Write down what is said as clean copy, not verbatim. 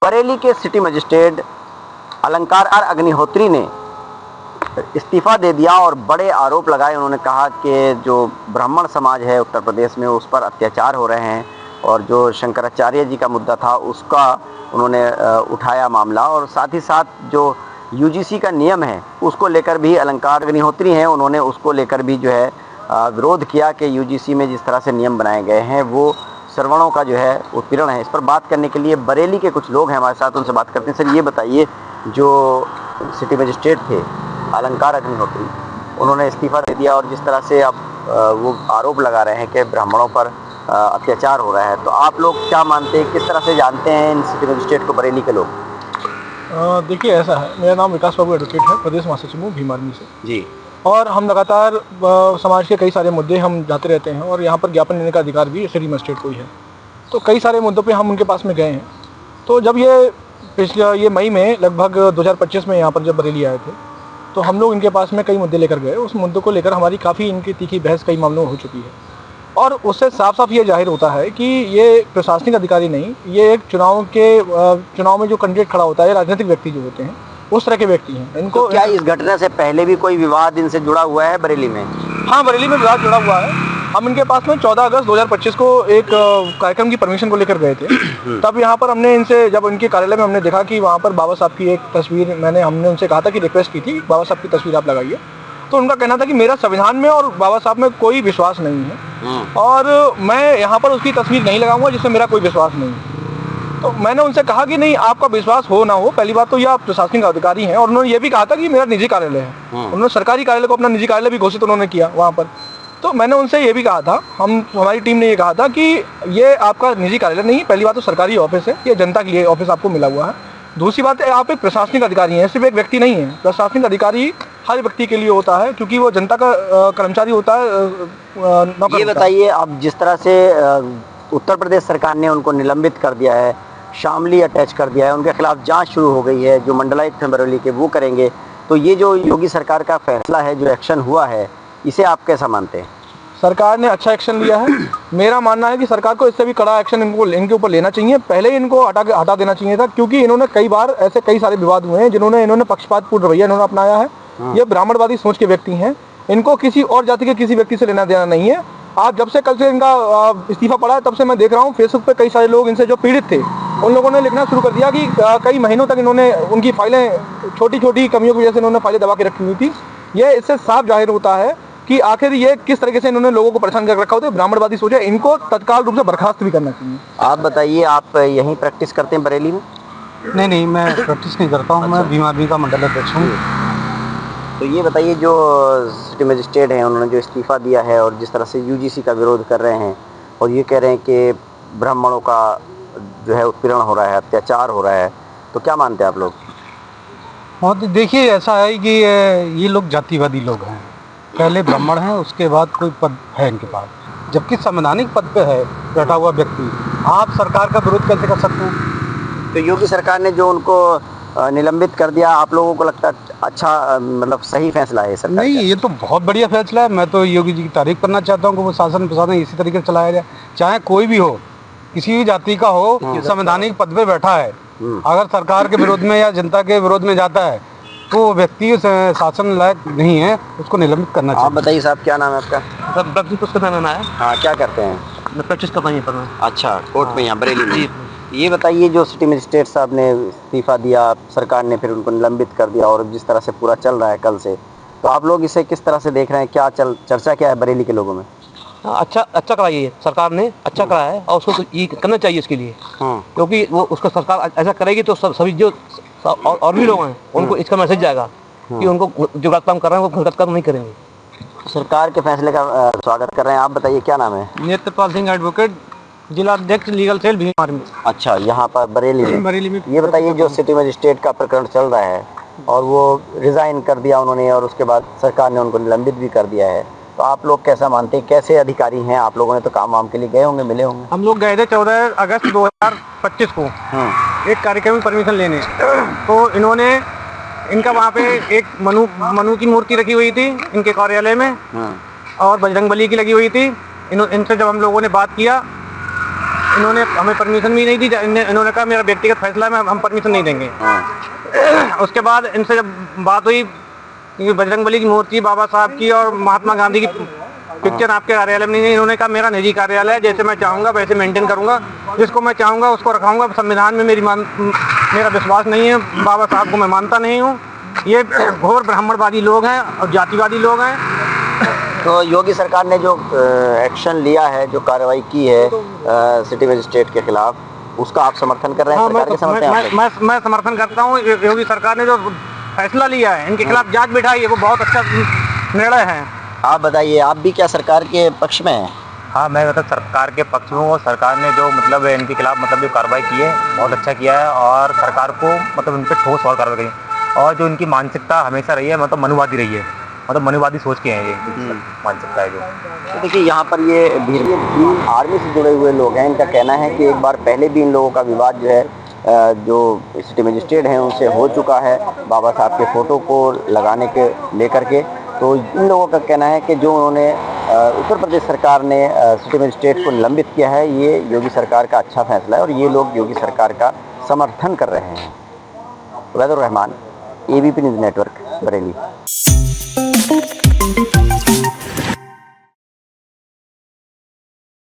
बरेली के city magistrate अलंकार अग्निहोत्री ने इस्तीफा दे दिया और बड़े आरोप लगाए। उन्होंने कहा कि जो ब्राह्मण समाज है उत्तर प्रदेश में उस पर अत्याचार हो रहे हैं और जो शंकराचार्य जी का मुद्दा था उसका उन्होंने उठाया मामला, और साथ ही साथ जो यूजीसी का नियम है उसको लेकर भी अलंकार अग्निहोत्री हैं, उन्होंने उसको लेकर भी जो है विरोध किया कि यूजीसी में जिस तरह से नियम बनाए गए हैं वो सवर्णों का जो है उत्पीड़न है। इस पर बात करने के लिए बरेली के कुछ लोग हैं हमारे साथ, उनसे बात करते हैं। सर ये बताइए, जो सिटी मजिस्ट्रेट थे अलंकार अग्निहोत्री, उन्होंने इस्तीफा दे दिया और जिस तरह से अब वो आरोप लगा रहे हैं कि ब्राह्मणों पर अत्याचार हो रहा है, तो आप लोग क्या मानते हैं, किस तरह से जानते हैं इन सिटी मजिस्ट्रेट को बरेली के लोग? देखिए ऐसा है, मेरा नाम विकास बाबू एडवोकेट है, प्रदेश महासचिव हूँ भीम आर्मी से जी। और हम लगातार समाज के कई सारे मुद्दे हम जाते रहते हैं और यहाँ पर ज्ञापन देने का अधिकार भी सिटी मजिस्ट्रेट को ही है। तो कई सारे मुद्दों पे हम उनके पास में गए हैं। तो जब ये मई में लगभग 2025 में यहाँ पर जब बरेली आए थे तो हम लोग इनके पास में कई मुद्दे लेकर गए। उस मुद्दों को लेकर हमारी काफ़ी इनकी तीखी बहस कई मामलों में हो चुकी है और उससे साफ साफ ये जाहिर होता है कि ये प्रशासनिक अधिकारी नहीं, ये एक चुनाव में जो कैंडिडेट खड़ा होता है, राजनीतिक व्यक्ति जो होते हैं उस तरह के व्यक्ति हैं। इनको तो क्या इस घटना से पहले भी कोई विवाद इनसे जुड़ा हुआ है बरेली में? हाँ, बरेली में विवाद जुड़ा हुआ है। हम इनके पास में 14 अगस्त 2025 को एक कार्यक्रम की परमिशन को लेकर गए थे। तब यहाँ पर हमने इनसे, जब उनके कार्यालय में हमने देखा कि वहाँ पर बाबा साहब की एक तस्वीर, हमने उनसे कहा था कि रिक्वेस्ट की थी बाबा साहब की तस्वीर आप लगाइए। तो उनका कहना था कि मेरा संविधान में और बाबा साहब में कोई विश्वास नहीं है और मैं यहाँ पर उसकी तस्वीर नहीं लगाऊंगा जिससे मेरा कोई विश्वास नहीं है। तो मैंने उनसे कहा कि नहीं, आपका विश्वास हो ना हो, पहली बात तो ये आप प्रशासनिक अधिकारी हैं। और उन्होंने ये भी कहा था कि मेरा निजी कार्यालय है। उन्होंने सरकारी कार्यालय को अपना निजी कार्यालय भी घोषित उन्होंने किया वहाँ पर। तो मैंने उनसे ये भी कहा था, हमारी टीम ने ये कहा था कि ये आपका निजी कार्यालय नहीं, पहली बात तो सरकारी ऑफिस है, ये जनता के लिए ऑफिस आपको मिला हुआ है। दूसरी बात है, आप एक प्रशासनिक अधिकारी हैं, सिर्फ एक व्यक्ति नहीं है। प्रशासनिक अधिकारी हर व्यक्ति के लिए होता है क्योंकि वो जनता का कर्मचारी होता है। ये बताइए, अब जिस तरह से उत्तर प्रदेश सरकार ने उनको निलंबित कर दिया है, शामली अटैच कर दिया है, उनके खिलाफ जांच शुरू हो गई है, जो मंडलायुक्त हैं बरेली के वो करेंगे, तो ये जो योगी सरकार का फैसला है, जो एक्शन हुआ है, इसे आप कैसा मानते हैं? सरकार ने अच्छा एक्शन लिया है। मेरा मानना है कि सरकार को इससे भी कड़ा एक्शन इनके ऊपर लेना चाहिए। पहले इनको हटा देना चाहिए था क्योंकि इन्होंने कई बार ऐसे कई सारे विवाद हुए हैं इन्होंने पक्षपातपूर्ण रवैया इन्होंने अपनाया है। ये ब्राह्मणवादी सोच के व्यक्ति हैं, इनको किसी और जाति के किसी व्यक्ति से लेना देना नहीं है। आप जब से कल से इनका इस्तीफा पड़ा है तब से मैं देख रहा हूँ फेसबुक पे कई सारे लोग इनसे जो पीड़ित थे उन लोगों ने लिखना शुरू कर दिया कि कई महीनों तक इन्होंने उनकी फाइलें, छोटी छोटी कमियों की वजह से इन्होंने फाइलें दबा के रखी हुई थी। ये इससे साफ जाहिर होता है कि आखिर ये किस तरीके से इन्होंने लोगों को परेशान कर रखा होता है। ब्राह्मणवादी सोच है, इनको तत्काल रूप से बर्खास्त भी करना चाहिए। आप बताइए, आप यहीं प्रैक्टिस करते हैं बरेली में? नहीं, मैं प्रैक्टिस नहीं करता हूँ। मैं भीम आर्मी का मंडल अध्यक्ष हूँ। तो ये बताइए, जो सिटी मजिस्ट्रेट हैं उन्होंने जो इस्तीफा दिया है और जिस तरह से यूजीसी का विरोध कर रहे हैं और ये कह रहे हैं कि ब्राह्मणों का जो है उत्पीड़न हो रहा है, अत्याचार हो रहा है, तो क्या मानते हैं आप लोग? और देखिए, ऐसा है कि ये लोग जातिवादी लोग हैं। पहले ब्राह्मण हैं, उसके बाद कोई पद है इनके पास, जबकि संवैधानिक पद पे है बैठा हुआ व्यक्ति। आप सरकार का विरोध कैसे कर सकते हैं? तो योगी सरकार ने जो उनको निलंबित कर दिया, आप लोगों को लगता है अच्छा, मतलब सही फैसला है सरकार? नहीं, ये तो बहुत बढ़िया फैसला है। मैं तो योगी जी की तारीफ करना चाहता हूँ कि वो शासन प्रशासन इसी तरीके से चलाया जाए, चाहे कोई भी हो, किसी भी जाति का हो, संवैधानिक पद पे बैठा है। अगर सरकार के विरोध में या जनता के विरोध में जाता है तो वो व्यक्ति शासन लायक नहीं है, उसको निलंबित करना चाहिए। आप बताइए साहब, क्या नाम है आपका? सर, नाम है। हाँ, क्या करते हैं? मैं प्रैक्टिस करता हूँ पर मैं। अच्छा, कोर्ट में यहाँ बरेली में। ये बताइए, जो सिटी मजिस्ट्रेट साहब ने इस्तीफा दिया, सरकार ने फिर उनको निलंबित कर दिया और जिस तरह से पूरा चल रहा है कल से, तो आप लोग इसे किस तरह से देख रहे हैं? क्या चर्चा क्या है बरेली के लोगों में? अच्छा कराई है सरकार ने, अच्छा कराया है और उसको ये करना चाहिए इसके लिए, क्योंकि वो उसको सरकार ऐसा करेगी तो सभी जो और भी लोग हैं उनको इसका मैसेज जाएगा कि उनको जो गलत काम कर रहे हैं वो गलत काम नहीं करेंगे। सरकार के फैसले का स्वागत कर रहे हैं। आप बताइए, क्या नाम है? नेत्रपाल सिंह एडवोकेट, जिला अध्यक्ष लीगल सेल भीम आर्मी। अच्छा, यहाँ पर बरेली में। ये बताइए, जो सिटी मजिस्ट्रेट का प्रकरण चल रहा है और वो रिजाइन कर दिया उन्होंने और उसके बाद सरकार ने उनको निलंबित भी कर दिया है, तो आप लोग कैसा मानते हैं? कैसे अधिकारी हैं आप लोगों ने? तो काम वाम के लिए गए होंगे, मिले होंगे। हम लोग गए थे 14 अगस्त 2025 को एक कार्यक्रम में परमिशन लेने। तो इन्होंने इनका वहाँ पे एक मनु की मूर्ति रखी हुई थी इनके कार्यालय में और बजरंगबली की लगी हुई थी। इनसे जब हम लोगों ने बात किया इन्होंने हमें परमिशन भी नहीं दी। इन्होंने कहा मेरा व्यक्तिगत फैसला है, हम परमिशन नहीं देंगे। उसके बाद इनसे जब बात हुई कि बजरंगबली की मूर्ति, बाबा साहब की और महात्मा गांधी की पिक्चर आपके कार्यालय में नहीं है, इन्होंने कहा मेरा निजी कार्यालय है, जैसे मैं चाहूँगा वैसे मेंटेन करूँगा, जिसको मैं चाहूँगा उसको रखाऊँगा। संविधान में मेरा विश्वास नहीं है, बाबा साहब को मैं मानता नहीं हूँ। ये घोर ब्राह्मणवादी लोग हैं और जातिवादी लोग हैं। तो योगी सरकार ने जो एक्शन लिया है, जो कार्रवाई की है सिटी मजिस्ट्रेट के खिलाफ, उसका आप समर्थन कर रहे हैं? सरकार के समर्थन हैं आप? मैं समर्थन करता हूँ। योगी सरकार ने जो फैसला लिया है, इनके खिलाफ जांच बिठाई है, वो बहुत अच्छा निर्णय है। आप बताइए, आप भी क्या सरकार के पक्ष में हैं? हाँ, मैं मतलब सरकार के पक्ष में हूँ। और सरकार ने जो मतलब इनके खिलाफ मतलब जो कार्रवाई की है बहुत अच्छा किया है, और सरकार को मतलब उन पर ठोस और कार्रवाई करी। और जो इनकी मानसिकता हमेशा रही है मतलब मनुवादी रही है, मतलब मनुवादी सोच के हैं ये मानसिकता है जो। तो देखिए, यहाँ पर ये भीम आर्मी से जुड़े हुए लोग हैं। इनका कहना है कि एक बार पहले भी इन लोगों का विवाद जो है जो सिटी मजिस्ट्रेट हैं उनसे हो चुका है, बाबा साहब के फ़ोटो को लगाने के लेकर के। तो इन लोगों का कहना है कि जो उन्होंने उत्तर प्रदेश सरकार ने सिटी मजिस्ट्रेट को निलंबित किया है, ये योगी सरकार का अच्छा फैसला है और ये लोग योगी सरकार का समर्थन कर रहे हैं। Vaidur Rahman, ABP news network, Bareilly.